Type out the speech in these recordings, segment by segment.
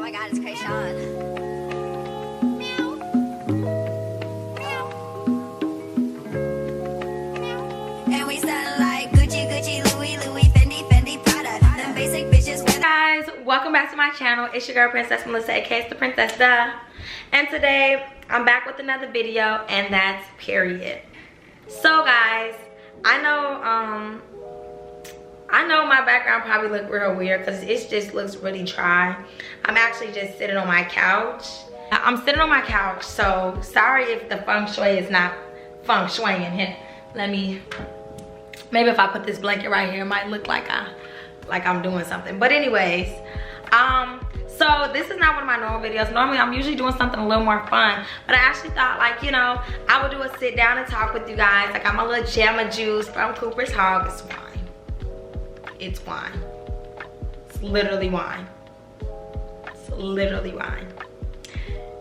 my god, it's Krayshawn. And we sound like Gucci, Gucci, Louis, Louis, Fendi, Fendi, Prada. The basic bitches. Hey guys, welcome back to my channel. It's your girl Princess Melissa, aka it's the Princess Duh. And today I'm back with another video, and that's period. So guys, I know my background probably look real weird because it just looks really dry. I'm actually just sitting on my couch. I'm sitting on my couch, so sorry if the feng shui is not feng shui in here. Maybe if I put this blanket right here, it might look like I'm doing something. But anyways, so this is not one of my normal videos. Normally I'm usually doing something a little more fun, but I actually thought, like, you know, I would do a sit down and talk with you guys. I got my little jam of juice from Cooper's Hog. It's wine. It's wine. It's literally wine. It's literally wine.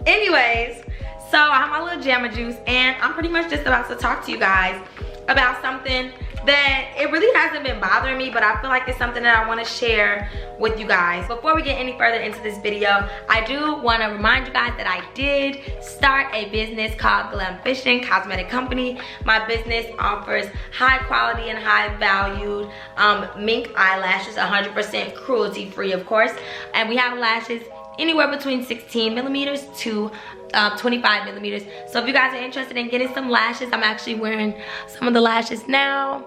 Anyways, so I have my little jam of juice, and I'm pretty much just about to talk to you guys about something that it really hasn't been bothering me, but I feel like it's something that I want to share with you guys. Before we get any further into this video, I do want to remind you guys that I did start a business called Glambition Cosmetic Company. My business offers high quality and high valued mink eyelashes, 100% cruelty free, of course, and we have lashes anywhere between 16 millimeters to 25 millimeters. So if you guys are interested in getting some lashes, I'm actually wearing some of the lashes now.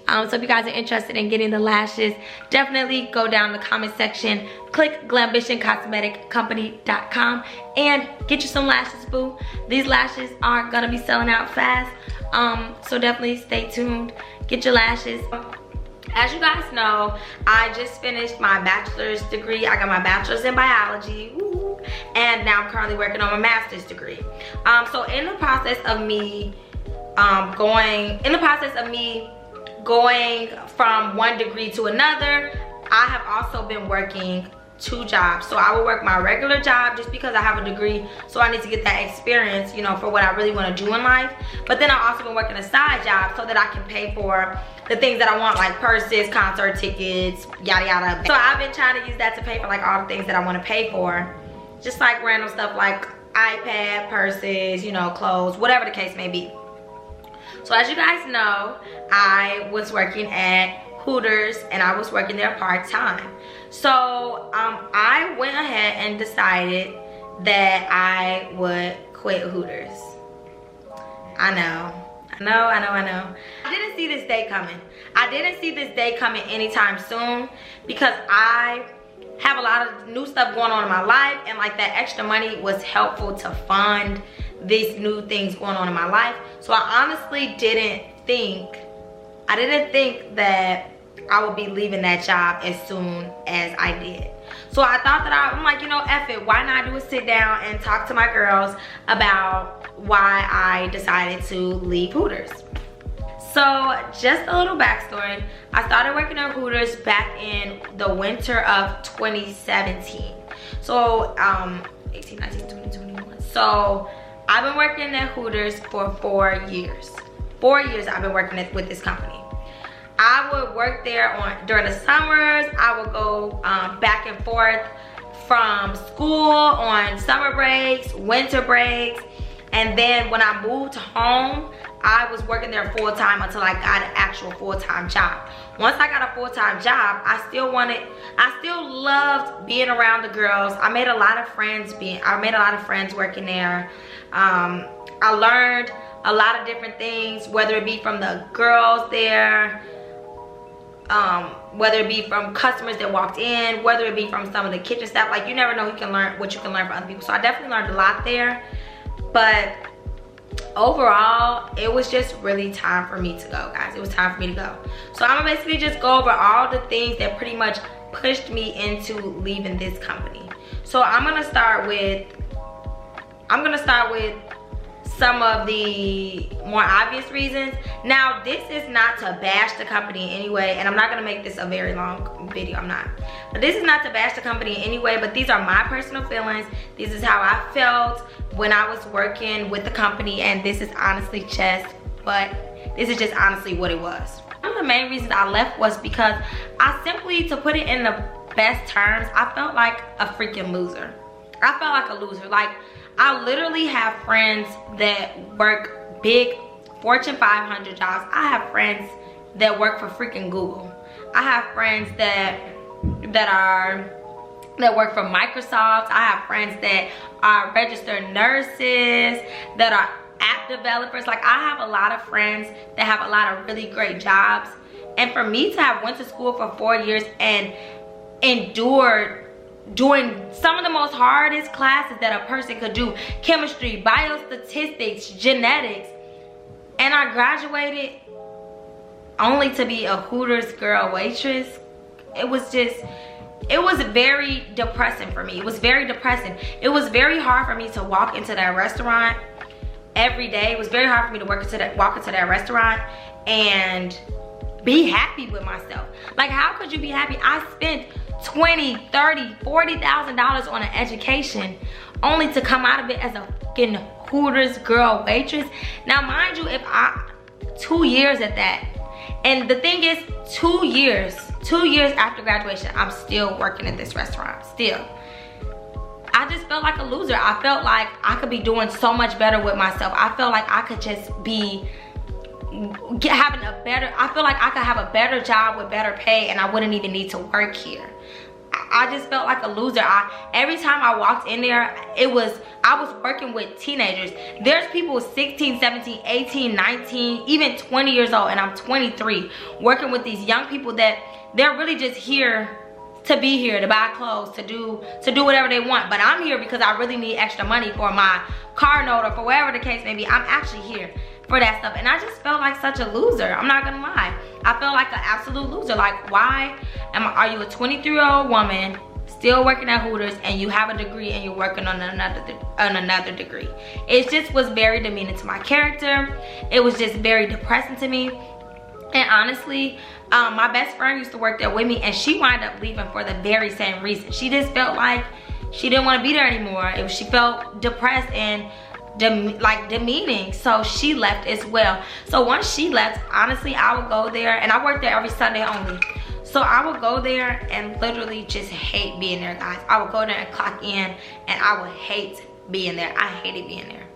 So if you guys are interested in getting the lashes, definitely go down in the comment section, click glambitioncosmeticcompany.com and get you some lashes, boo. These lashes are gonna be selling out fast, so definitely stay tuned, get your lashes. As you guys know, I just finished my bachelor's degree. I got my bachelor's in biology, woo, and now I'm currently working on my master's degree. So in the process of me going from one degree to another, I have also been working 2 jobs. So I will work my regular job just because I have a degree, so I need to get that experience, you know, for what I really want to do in life. But then I've also been working a side job so that I can pay for the things that I want, like purses, concert tickets, yada yada. So I've been trying to use that to pay for like all the things that I want to pay for, just like random stuff like iPad, purses, you know, clothes, whatever the case may be. So as you guys know, I was working at Hooters, and I was working there part-time. So I went ahead and decided that I would quit Hooters. I know. I didn't see this day coming. I didn't see this day coming anytime soon, because I have a lot of new stuff going on in my life, and like that extra money was helpful to fund these new things going on in my life. So I honestly didn't think that I would be leaving that job as soon as I did. So I thought that I'm like, you know, F it, why not do a sit down and talk to my girls about why I decided to leave Hooters. So just a little backstory. I started working at Hooters back in the winter of 2017. So 18, 19, 20, 21. So I've been working at Hooters for 4 years. 4 years I've been working with this company. I would work there during the summers. I would go back and forth from school on summer breaks, winter breaks, and then when I moved home, I was working there full-time until I got an actual full-time job. Once I got a full-time job, I still loved being around the girls. I made a lot of friends working there. I learned a lot of different things, whether it be from the girls there, whether it be from customers that walked in, whether it be from some of the kitchen staff. Like, you never know what you can learn from other people. So I definitely learned a lot there. But overall, it was just really time for me to go, guys. It was time for me to go. So I'm gonna basically just go over all the things that pretty much pushed me into leaving this company. So I'm gonna start with some of the more obvious reasons. Now, this is not to bash the company in any way, and I'm not gonna make this a very long video, I'm not. But this is not to bash the company in any way, but these are my personal feelings. This is how I felt when I was working with the company, and this is honestly just honestly what it was. One of the main reasons I left was because to put it in the best terms, I felt like a freaking loser. I felt like a loser. Like, I literally have friends that work big Fortune 500 jobs. I have friends that work for freaking Google. I have friends that work for Microsoft. I have friends that are registered nurses, that are app developers. Like, I have a lot of friends that have a lot of really great jobs. And for me to have went to school for 4 years and endured doing some of the most hardest classes that a person could do, chemistry, biostatistics, genetics, and I graduated only to be a Hooters girl waitress, it was very depressing for me. It was very depressing. It was very hard for me to walk into that restaurant every day. It was very hard for me to walk into that restaurant and be happy with myself. Like, how could you be happy? I spent $20,000, $30,000, $40,000 on an education only to come out of it as a fucking Hooters girl waitress. Now, mind you, 2 years at that. And the thing is, 2 years after graduation, I'm still working at this restaurant, still. I just felt like a loser. I felt like I could be doing so much better with myself. I felt like I could just be I feel like I could have a better job with better pay and I wouldn't even need to work here. I just felt like a loser. Every time I walked in there, I was working with teenagers. There's people 16, 17, 18, 19, even 20 years old, and I'm 23, working with these young people that they're really just here to be here, to buy clothes, to do whatever they want. But I'm here because I really need extra money for my car note or for whatever the case may be. I'm actually here for that stuff, and I just felt like such a loser. I'm not gonna lie. I felt like an absolute loser. Like, why are you a 23-year-old woman still working at Hooters and you have a degree and you're working on another degree? It just was very demeaning to my character. It was just very depressing to me. And honestly, my best friend used to work there with me, and she wound up leaving for the very same reason. She just felt like she didn't want to be there anymore. She felt depressed and demeaning, so she left as well. So once she left, honestly, I would go there, and I worked there every Sunday only. So I would go there and literally just hate being there, guys. I would go there and clock in, and I would hate being there. I hated being there.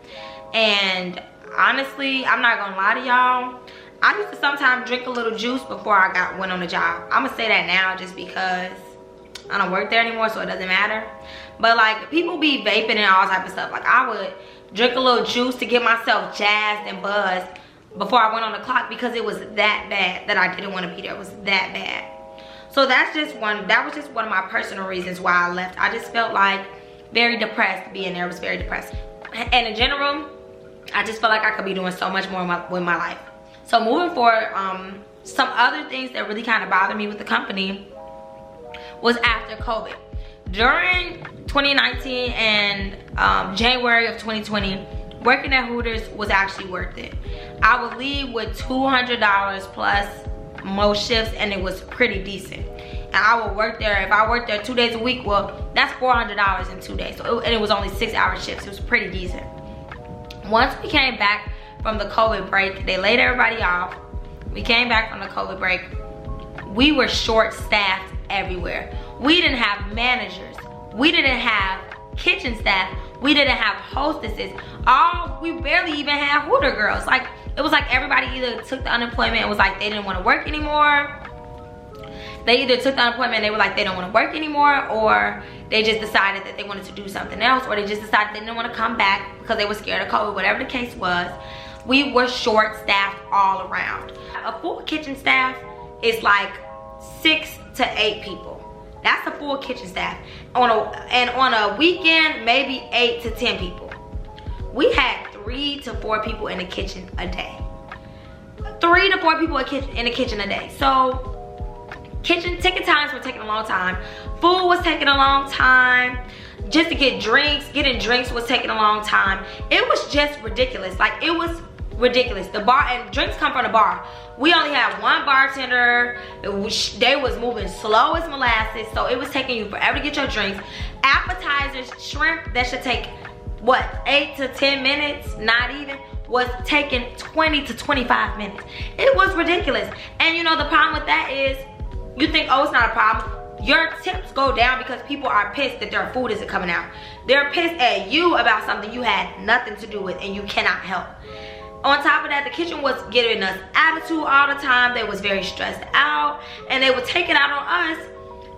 And honestly, I'm not gonna lie to y'all, I used to sometimes drink a little juice before I went on the job. I'm gonna say that now just because I don't work there anymore, so it doesn't matter. But like, people be vaping and all type of stuff. Like, I would drink a little juice to get myself jazzed and buzzed before I went on the clock because it was that bad that I didn't want to be there. It was that bad. So that was just one of my personal reasons why I left. I just felt like very depressed being there. It was very depressing. And in general, I just felt like I could be doing so much more with my life. So moving forward, some other things that really kind of bothered me with the company was after COVID. During 2019 and January of 2020, working at Hooters was actually worth it. I would leave with $200 plus most shifts, and it was pretty decent. And I would work there, if I worked there 2 days a week, well, that's $400 in 2 days. So and it was only 6-hour shifts. It was pretty decent. Once we came back from the COVID break, they laid everybody off. We came back from the COVID break. We were short-staffed everywhere. We didn't have managers. We didn't have kitchen staff. We didn't have hostesses. We barely even had Hooter girls. Like, it was like everybody either took the unemployment and was like they didn't want to work anymore. They either took the unemployment and they were like they don't want to work anymore, or they just decided that they wanted to do something else, or they just decided they didn't want to come back because they were scared of COVID. Whatever the case was, we were short-staffed all around. A full kitchen staff is like 6 to 8 people. That's a full kitchen staff. On a weekend, maybe 8 to 10 people. We had 3 to 4 people in the kitchen a day. 3 to 4 people in the kitchen a day. So kitchen ticket times were taking a long time. Food was taking a long time. Just to get drinks, getting drinks was taking a long time. It was just ridiculous. Like, it was ridiculous. The bar, and drinks come from the bar. We only had one bartender. They was moving slow as molasses, so it was taking you forever to get your drinks. Appetizers, shrimp, that should take what, 8 to 10 minutes, not even, was taking 20 to 25 minutes. It was ridiculous. And you know, the problem with that is, you think, oh, it's not a problem. your tips go down because people are pissed that their food isn't coming out. They're pissed at you about something you had nothing to do with and you cannot help. On top of that, the kitchen was giving us attitude all the time. They was very stressed out and they would take it out on us.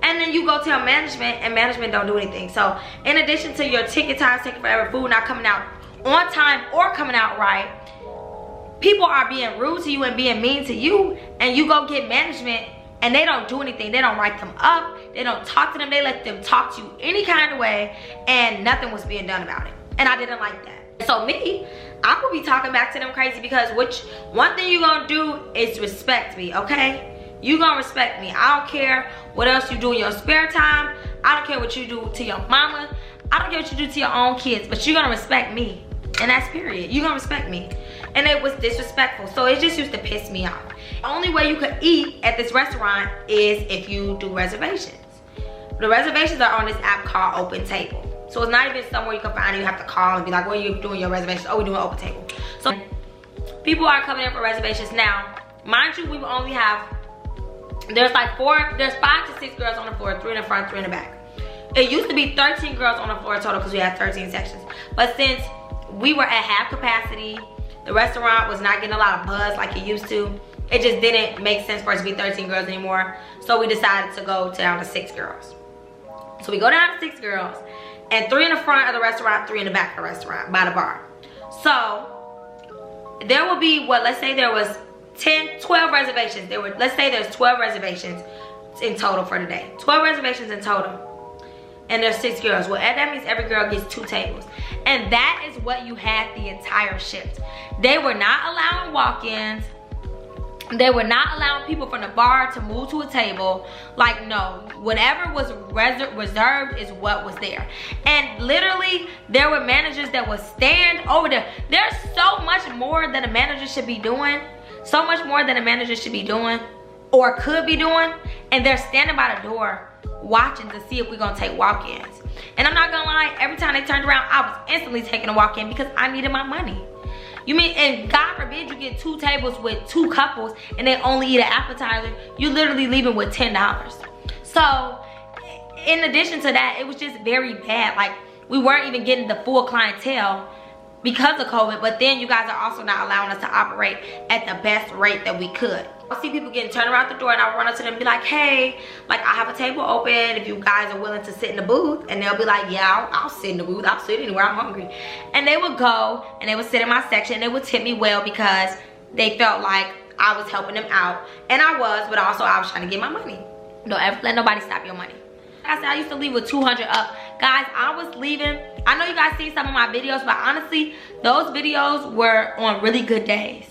And then you go tell management and management don't do anything. So in addition to your ticket times taking forever, food not coming out on time or coming out right, people are being rude to you and being mean to you, and you go get management and they don't do anything. They don't write them up. They don't talk to them. They let them talk to you any kind of way, and nothing was being done about it. And I didn't like that. So me, I would be talking back to them crazy because one thing you gonna do is respect me, okay? You gonna respect me. I don't care what else you do in your spare time. I don't care what you do to your mama. I don't care what you do to your own kids, but you're gonna respect me. And that's period. You're gonna respect me. And it was disrespectful. So it just used to piss me off. The only way you could eat at this restaurant is if you do reservations. The reservations are on this app called Open Table. So it's not even somewhere you can find it. You have to call and be like, what are you doing your reservations? Oh, we're doing Open Table. So people are coming in for reservations now. Mind you, we will only have, there's 5 to 6 girls on the floor, 3 in the front, 3 in the back. It used to be 13 girls on the floor total because we had 13 sections. But since we were at half capacity, the restaurant was not getting a lot of buzz like it used to. It just didn't make sense for us to be 13 girls anymore. So we decided to go down to 6 girls. So we go down to 6 girls, and 3 in the front of the restaurant, 3 in the back of the restaurant by the bar. So there will be, let's say there was 12 reservations. Let's say there's 12 reservations in total for the day. 12 reservations in total. And there's 6 girls. Well, that means every girl gets 2 tables. And that is what you had the entire shift. They were not allowing walk-ins. They were not allowing people from the bar to move to a table. Like, no, whatever was reserved is what was there. And literally, there were managers that would stand over there. There's so much more that a manager should be doing. So much more than a manager should be doing or could be doing. And they're standing by the door watching to see if we're gonna take walk-ins. And I'm not gonna lie, every time they turned around, I was instantly taking a walk-in because I needed my money. You mean, and God forbid you get 2 tables with 2 couples and they only eat an appetizer, you literally leaving with $10. So in addition to that, it was just very bad. Like, we weren't even getting the full clientele because of COVID, but then you guys are also not allowing us to operate at the best rate that we could. I see people getting turned around the door and I'll run up to them and be like, hey, like, I have a table open if you guys are willing to sit in the booth. And they'll be like, yeah, I'll sit in the booth. I'll sit anywhere, I'm hungry. And they would go and they would sit in my section and they would tip me well because they felt like I was helping them out. And I was, but also I was trying to get my money. Don't ever let nobody stop your money. Like I said, I used to leave with 200 up. Guys, I was leaving. I know you guys see some of my videos, but honestly, those videos were on really good days.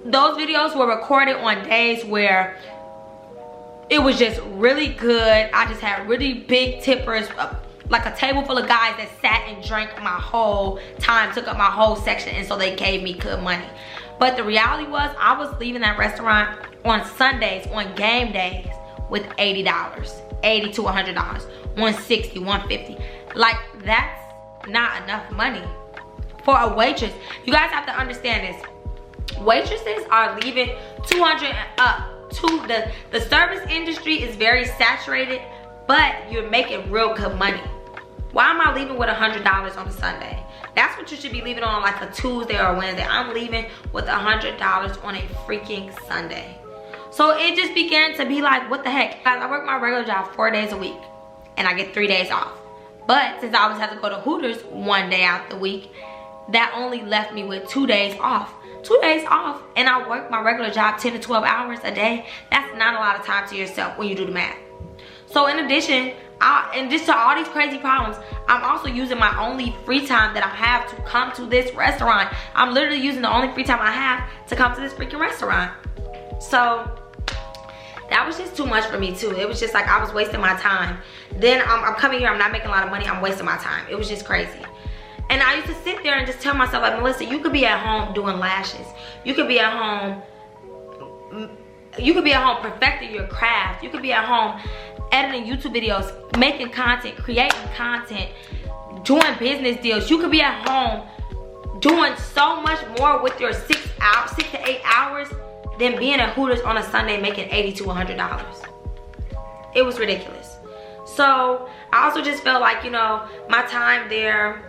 Those videos were recorded on days where it was just really good. I just had really big tippers, like a table full of guys that sat and drank my whole time, took up my whole section, and so they gave me good money. But the reality was, I was leaving that restaurant on Sundays, on game days, with $80, $80 to $100, $160, $150. Like, that's not enough money for a waitress. You guys have to understand this. Waitresses are leaving 200 up. The service industry is very saturated, but you're making real good money. Why am I leaving with $100 on a Sunday? That's what you should be leaving on like a Tuesday or a Wednesday. I'm leaving with $100 on a freaking Sunday. So it just began to be like, what the heck? Guys, I work my regular job 4 days a week and I get 3 days off. But since I always have to go to Hooters 1 day out the week, that only left me with 2 days off. 2 days off, and I work my regular job 10 to 12 hours a day. That's not a lot of time to yourself when you do the math. So in addition, and just to all these crazy problems, I'm also using my only free time that I have to come to this restaurant. I'm literally using the only free time I have to come to this freaking restaurant. So that was just too much for me too. It was just like I was wasting my time. Then I'm coming here, I'm not making a lot of money, I'm wasting my time. It was just crazy. And I used to sit there and just tell myself, like, Melissa, you could be at home doing lashes. You could be at home perfecting your craft. You could be at home editing YouTube videos, making content, creating content, doing business deals. You could be at home doing so much more with your 6 to 8 hours than being at Hooters on a Sunday making $80 to $100. it was ridiculous. So I also just felt like, you know, my time there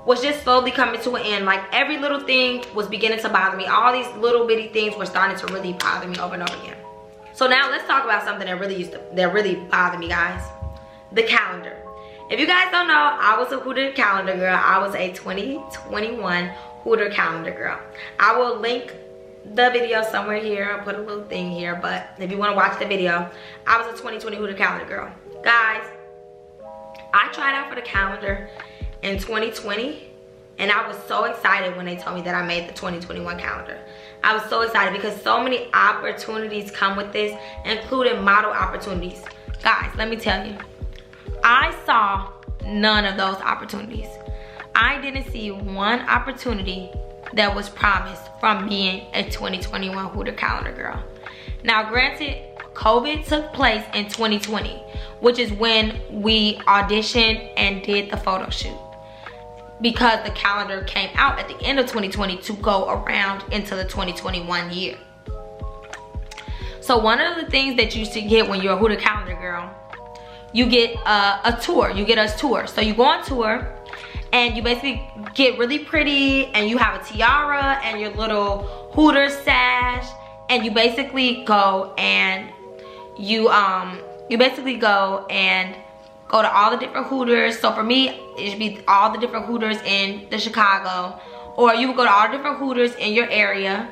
was just slowly coming to an end. Like every little thing was beginning to bother me. All these little bitty things were starting to really bother me over and over again. So now let's talk about something that really bothered me, guys. The calendar. If you guys don't know, I was a Hooter calendar girl. I was a 2021 Hooter calendar girl. I will link the video somewhere here. I'll put a little thing here, but if you want to watch the video, I was a 2020 Hooter calendar girl. Guys, I tried out for the calendar in 2020, and I was so excited when they told me that I made the 2021 calendar. I was so excited because so many opportunities come with this, including model opportunities. Guys, let me tell you, I saw none of those opportunities. I didn't see one opportunity that was promised from being a 2021 Hooter calendar girl. Now, granted, COVID took place in 2020, which is when we auditioned and did the photo shoot, because the calendar came out at the end of 2020 to go around into the 2021 year. So one of the things that you should get when you're a Hooter calendar girl, you get a tour. You get a tour. So you go on tour and you basically get really pretty and you have a tiara and your little Hooter sash, and you basically go and you basically go to all the different Hooters. So for me, it should be all the different Hooters in the Chicago, or you would go to all the different Hooters in your area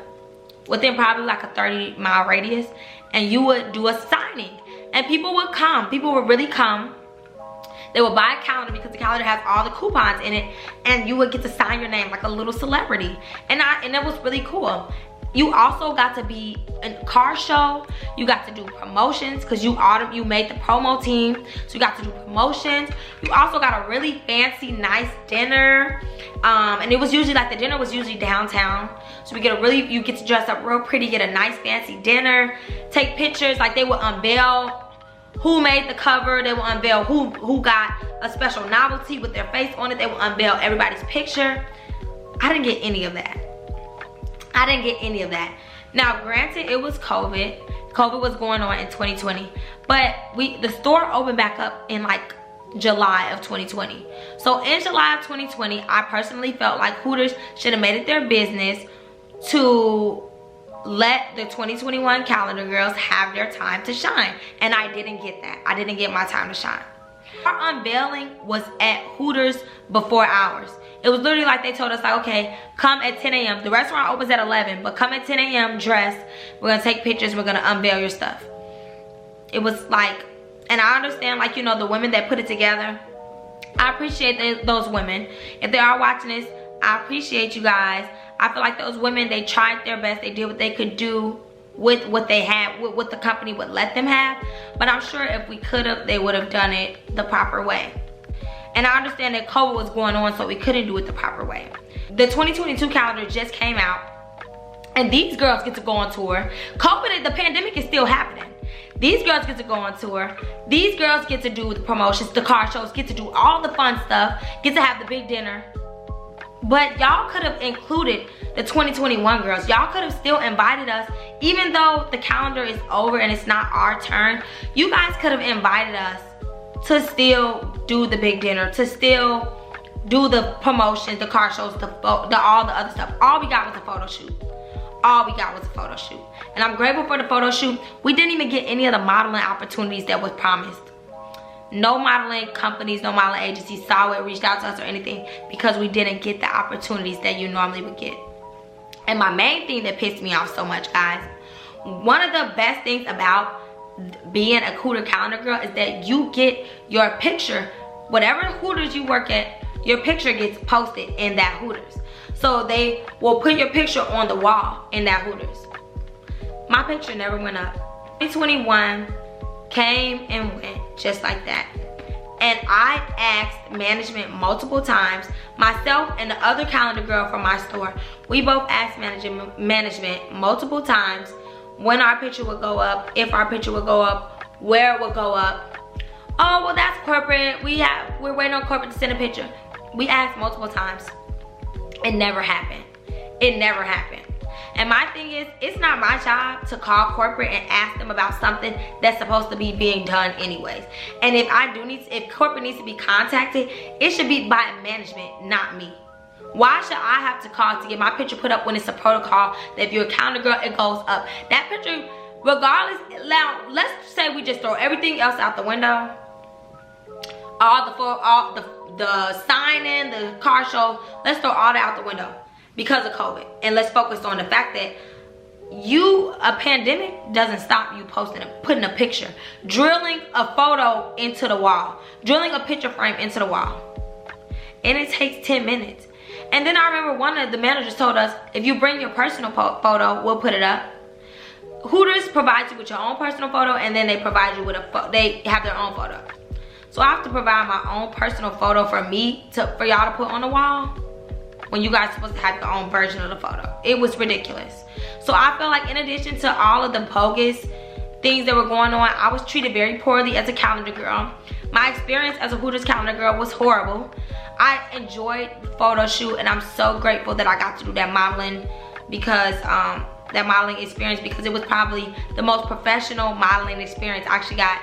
within probably like a 30-mile radius, and you would do a signing, and people would come. People would really come. They would buy a calendar because the calendar has all the coupons in it, and you would get to sign your name like a little celebrity, and that was really cool. You also got to be in a car show. You got to do promotions because you made the promo team. So you got to do promotions. You also got a really fancy, nice dinner. And it was usually like the dinner was usually downtown. So you get to dress up real pretty, get a nice fancy dinner, take pictures. Like they would unveil who made the cover. They would unveil who got a special novelty with their face on it. They would unveil everybody's picture. I didn't get any of that. I didn't get any of that. Now, granted, it was COVID. COVID was going on in 2020. But the store opened back up in like July of 2020. So in July of 2020, I personally felt like Hooters should have made it their business to let the 2021 calendar girls have their time to shine. And I didn't get that. I didn't get my time to shine. Our unveiling was at Hooters before ours. It was literally like they told us, like, okay, come at 10 a.m. The restaurant opens at 11, but come at 10 a.m. dressed. We're going to take pictures. We're going to unveil your stuff. It was like, and I understand, like, you know, the women that put it together. I appreciate those women. If they are watching this, I appreciate you guys. I feel like those women, they tried their best. They did what they could do with what they had, with what the company would let them have. But I'm sure if we could have, they would have done it the proper way. And I understand that COVID was going on, so we couldn't do it the proper way. The 2022 calendar just came out, and these girls get to go on tour. COVID, the pandemic is still happening. These girls get to go on tour. These girls get to do the promotions, the car shows, get to do all the fun stuff, get to have the big dinner. But y'all could have included the 2021 girls. Y'all could have still invited us, even though the calendar is over and it's not our turn. You guys could have invited us to still do the big dinner, to still do the promotions, the car shows, all the other stuff. All we got was a photo shoot. All we got was a photo shoot. And I'm grateful for the photo shoot. We didn't even get any of the modeling opportunities that was promised. No modeling companies, no modeling agencies saw it, reached out to us or anything, because we didn't get the opportunities that you normally would get. And my main thing that pissed me off so much, guys, one of the best things about being a Hooter calendar girl is that you get your picture, whatever Hooters you work at, your picture gets posted in that Hooters. So they will put your picture on the wall in that Hooters. My picture never went up. 2021 came and went just like that. And I asked management multiple times, myself and the other calendar girl from my store, we both asked management multiple times when our picture would go up, if our picture would go up, where it would go up. Oh, well, that's corporate. We're waiting on corporate to send a picture. We asked multiple times. It never happened. It never happened. And my thing is, it's not my job to call corporate and ask them about something that's supposed to be being done anyways. And if corporate needs to be contacted, it should be by management, not me. Why should I have to call to get my picture put up when it's a protocol that if you're a calendar girl, it goes up? That picture, regardless, now let's say we just throw everything else out the window. All the signing, the car show, let's throw all that out the window because of COVID. And let's focus on the fact that a pandemic doesn't stop you putting a picture, drilling a photo into the wall, drilling a picture frame into the wall. And it takes 10 minutes. And then I remember one of the managers told us, if you bring your personal photo, we'll put it up. Hooters provides you with your own personal photo, and then they provide you with they have their own photo. So I have to provide my own personal photo for y'all to put on the wall when you guys are supposed to have your own version of the photo. It was ridiculous. So I feel like in addition to all of the bogus things that were going on, I was treated very poorly as a calendar girl. My experience as a Hooters calendar girl was horrible. I enjoyed the photo shoot, and I'm so grateful that I got to do that modeling experience, because it was probably the most professional modeling experience. I actually got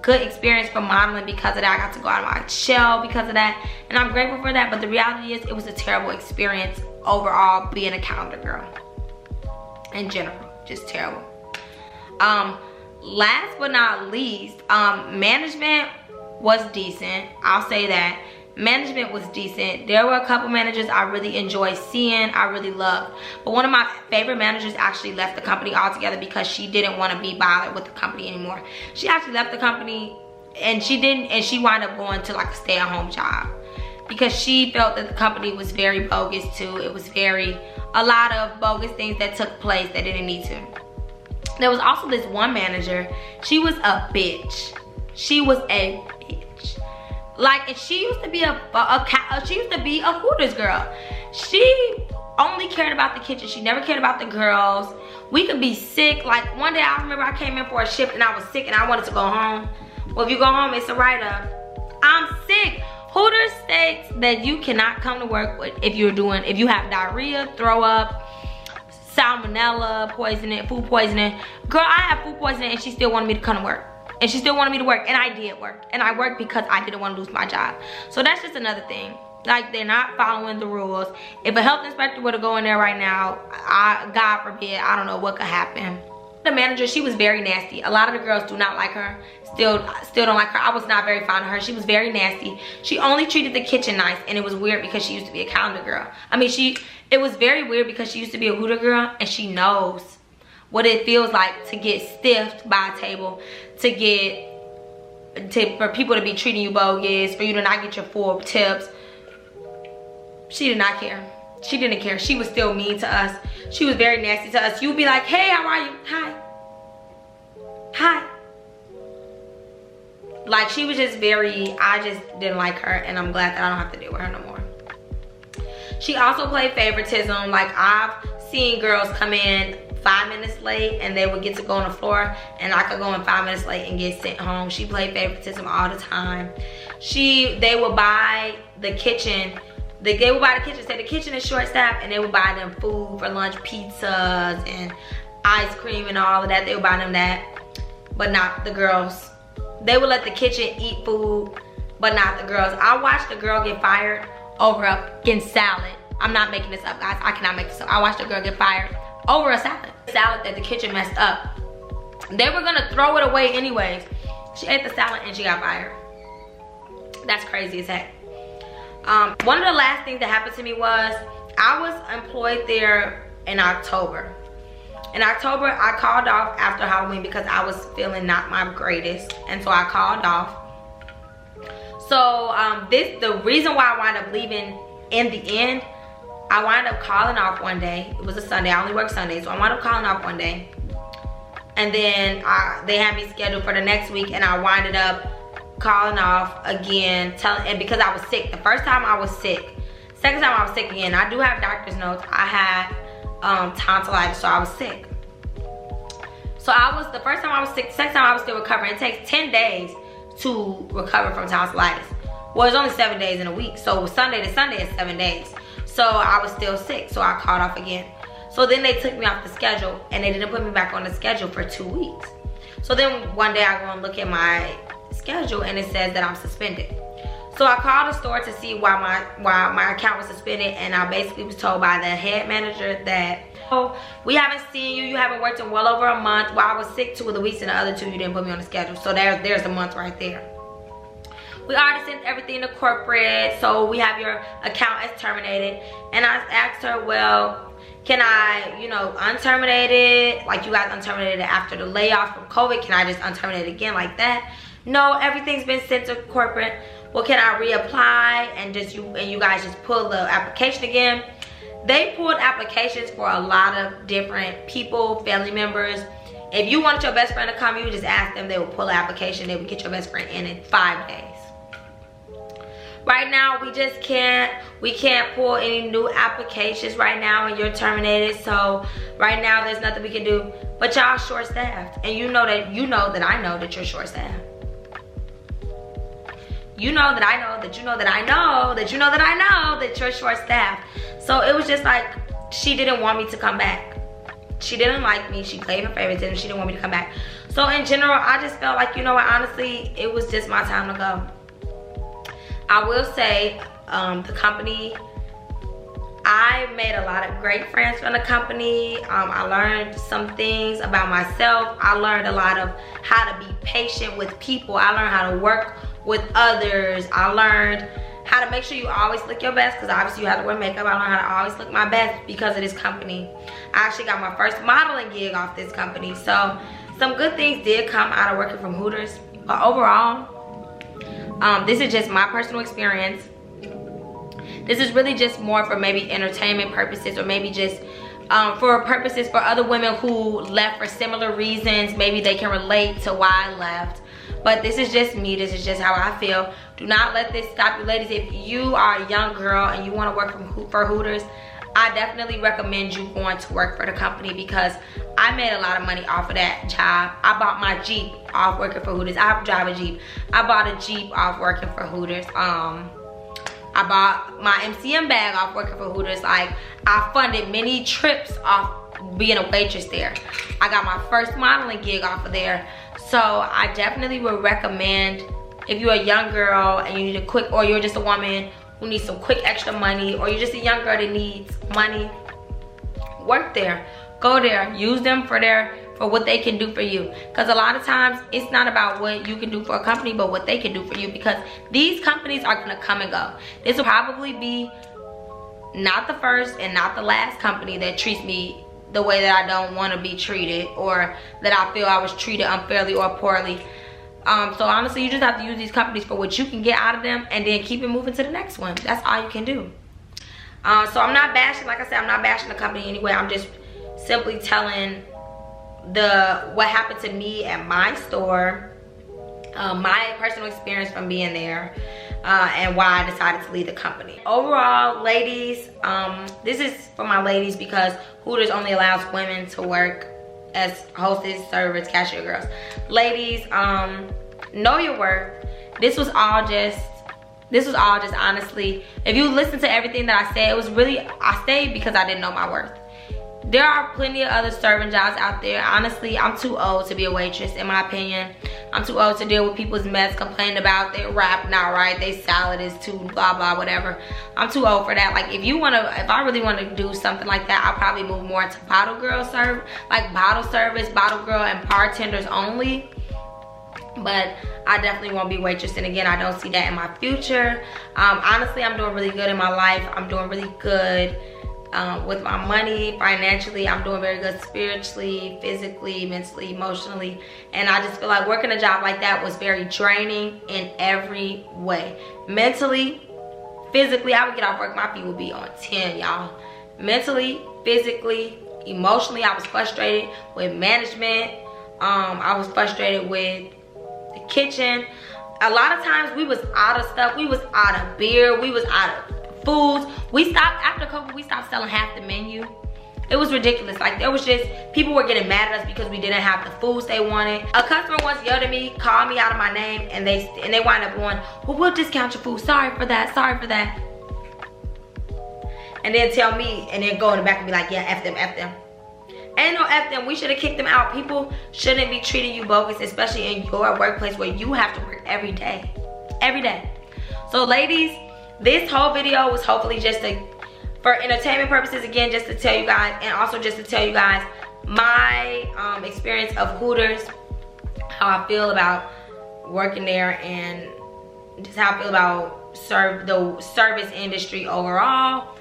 good experience from modeling because of that. I got to go out of my shell because of that, and I'm grateful for that. But the reality is, it was a terrible experience overall being a calendar girl in general. Just terrible. Last but not least, management was decent. I'll say that. Management was decent. There were a couple managers I really enjoyed seeing, I really loved. But one of my favorite managers actually left the company altogether because she didn't want to be bothered with the company anymore. She actually left the company, and she wound up going to like a stay-at-home job because she felt that the company was very bogus too. It was a lot of bogus things that took place that didn't need to. There was also this one manager. She was a bitch. She was a bitch. Like, and she used to be a Hooters girl. She only cared about the kitchen. She never cared about the girls. We could be sick. Like, one day I remember I came in for a shift and I was sick and I wanted to go home. Well, if you go home, it's a write-up. I'm sick. Hooters states that you cannot come to work if you have diarrhea, throw up, salmonella poisoning, food poisoning. Girl, I have food poisoning and she still wanted me to come to work. And she still wanted me to work, and I did work. And I worked because I didn't want to lose my job. So that's just another thing. Like, they're not following the rules. If a health inspector were to go in there right now, God forbid, I don't know what could happen. The manager, she was very nasty. A lot of the girls do not like her. Still don't like her. I was not very fond of her. She was very nasty. She only treated the kitchen nice, and it was weird because she used to be a calendar girl. I mean, it was very weird because she used to be a Hooter girl, and she knows what it feels like to get stiffed by a table, for people to be treating you bogus, for you to not get your full tips. She did not care. She didn't care. She was still mean to us. She was very nasty to us. You'd be like, hey, how are you? Hi. Hi. Like, she was just I just didn't like her, and I'm glad that I don't have to deal with her no more. She also played favoritism. Like, I've seen girls come in 5 minutes late and they would get to go on the floor, and I could go in 5 minutes late and get sent home. She played favoritism all the time. They would buy the kitchen. Say the kitchen is short staffed, and they would buy them food for lunch, pizzas and ice cream and all of that. They would buy them that, but not the girls. They would let the kitchen eat food, but not the girls. I watched a girl get fired over a fucking salad. I'm not making this up, guys. I cannot make this up. I watched a girl get fired over a salad that the kitchen messed up. They were gonna throw it away anyways. She ate the salad and she got fired. That's crazy as heck. One of the last things that happened to me was I was employed there in October. In October, I called off after Halloween because I was feeling not my greatest, and so I called off. So the reason why I wound up leaving in the end, I wound up calling off one day. It was a Sunday. I only work Sundays, so I wound up calling off one day. And then they had me scheduled for the next week, and I winded up calling off again, and because I was sick. The first time I was sick. Second time I was sick again. I do have doctor's notes. I had tonsillitis, so I was sick. So the first time I was sick. The second time I was still recovering. It takes 10 days to recover from tonsillitis. Well, it's only 7 days in a week. So Sunday to Sunday is 7 days. So I was still sick, so I called off again. So then they took me off the schedule and they didn't put me back on the schedule for 2 weeks. So then one day I go and look at my schedule and it says that I'm suspended. So I called the store to see why my account was suspended, and I basically was told by the head manager that, oh, we haven't seen you, you haven't worked in well over a month. While I was sick 2 of the weeks and the other 2 you didn't put me on the schedule. So there's a month right there. We already sent everything to corporate, so we have your account as terminated. And I asked her, well, can I, you know, unterminate it? Like you guys unterminated it after the layoff from COVID. Can I just unterminate it again like that? No, everything's been sent to corporate. Well, can I reapply and you guys just pull the application again? They pulled applications for a lot of different people, family members. If you wanted your best friend to come, you would just ask them. They would pull the application. They would get your best friend in 5 days. Right now, we can't pull any new applications right now, and you're terminated. So right now, there's nothing we can do. But y'all short-staffed, and you know that I know that you're short-staffed. You know that I know that you know that I know that you know that I know that you're short-staffed. So it was just like, she didn't want me to come back. She didn't like me. She played her favoritism. She didn't want me to come back. So in general, I just felt like, you know what, honestly, it was just my time to go. I will say, the company, I made a lot of great friends from the company. I learned some things about myself. I learned a lot of how to be patient with people. I learned how to work with others. I learned how to make sure you always look your best, because obviously you have to wear makeup. I learned how to always look my best because of this company. I actually got my first modeling gig off this company. So some good things did come out of working from Hooters. But overall, this is just my personal experience. This is really just more for maybe entertainment purposes, or maybe just for purposes for other women who left for similar reasons. Maybe they can relate to why I left. But this is just me. This is just how I feel. Do not let this stop you, ladies. If you are a young girl and you want to work for Hooters, I definitely recommend you going to work for the company, because I made a lot of money off of that job. I bought my Jeep off working for Hooters. I drive a Jeep. I bought a Jeep off working for Hooters. I bought my MCM bag off working for Hooters. Like, I funded many trips off being a waitress there. I got my first modeling gig off of there. So I definitely would recommend, if you're a young girl and you need a quick, or you're just a woman who needs some quick extra money, or you're just a young girl that needs money, work there. Go there. Use them for what they can do for you. Because a lot of times it's not about what you can do for a company, but what they can do for you, because these companies are going to come and go. This will probably be not the first and not the last company that treats me the way that I don't want to be treated, or that I feel I was treated unfairly or poorly. So honestly, you just have to use these companies for what you can get out of them, and then keep it moving to the next one. That's all you can do. So I'm not bashing, like I said, I'm not bashing the company anyway. I'm just simply telling what happened to me at my store, my personal experience from being there, and why I decided to leave the company. Overall, ladies, this is for my ladies, because Hooters only allows women to work as hostess, servers, cashier girls. Ladies, know your worth. This was all just honestly, if you listen to everything that I said, it was really, I stayed because I didn't know my worth. There are plenty of other serving jobs out there. Honestly, I'm too old to be a waitress, in my opinion. I'm too old to deal with people's mess, complaining about their wrap not right, their salad is too blah blah whatever. I'm too old for that. Like, if I really want to do something like that, I'll probably move more into bottle service, bottle girl, and bartenders only. But I definitely won't be waitressing again. I don't see that in my future. Honestly, I'm doing really good in my life. I'm doing really good with my money, financially. I'm doing very good spiritually, physically, mentally, emotionally. And I just feel like working a job like that was very draining in every way. Mentally, physically, I would get off work, my feet would be on 10, y'all. Mentally, physically, emotionally, I was frustrated with management. I was frustrated with the kitchen. A lot of times we was out of stuff. We was out of beer. We was out of foods. We stopped, after COVID, we stopped selling half the menu. It was ridiculous. Like, there was just, people were getting mad at us because we didn't have the foods they wanted. A customer once yelled at me, called me out of my name, and they wind up going, well, we'll discount your food. Sorry for that, sorry for that. and then tell me, and then go in the back and be like, yeah, F them, F them. Ain't no F them. We should have kicked them out. People shouldn't be treating you bogus, especially in your workplace where you have to work every day. Every day. So ladies, this whole video was hopefully just for entertainment purposes, again, just to tell you guys, and also just to tell you guys my experience of Hooters, how I feel about working there, and just how I feel about the service industry overall.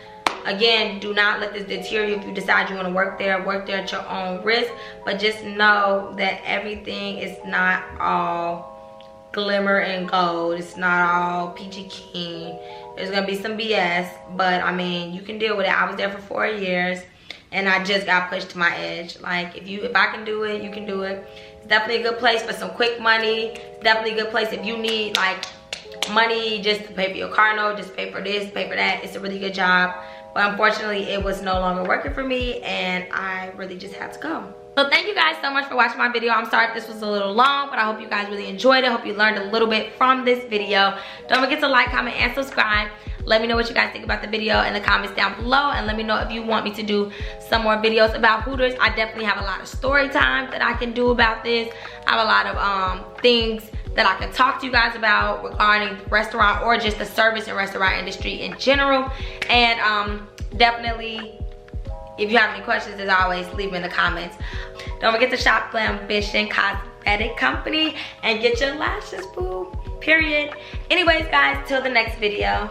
Again, do not let this deter you. If you decide you want to work there at your own risk, but just know that everything is not all glimmer and gold. It's not all peachy keen. There's gonna be some BS, but I mean, you can deal with it. I was there for 4 years and I just got pushed to my edge. Like, if I can do it, you can do it. It's definitely a good place for some quick money. It's definitely a good place if you need like money just to pay for your car note, just pay for this, pay for that. It's a really good job. But unfortunately, it was no longer working for me, and I really just had to go. So thank you guys so much for watching my video. I'm sorry if this was a little long, but I hope you guys really enjoyed it. I hope you learned a little bit from this video. Don't forget to like, comment, and subscribe. Let me know what you guys think about the video in the comments down below, and let me know if you want me to do some more videos about Hooters. I definitely have a lot of story time that I can do about this. I have a lot of things that I can talk to you guys about regarding the restaurant or just the service and restaurant industry in general. And definitely, if you have any questions, as always, leave them in the comments. Don't forget to shop Glambition Cosmetic Company and get your lashes, boo. Period. Anyways, guys, till the next video.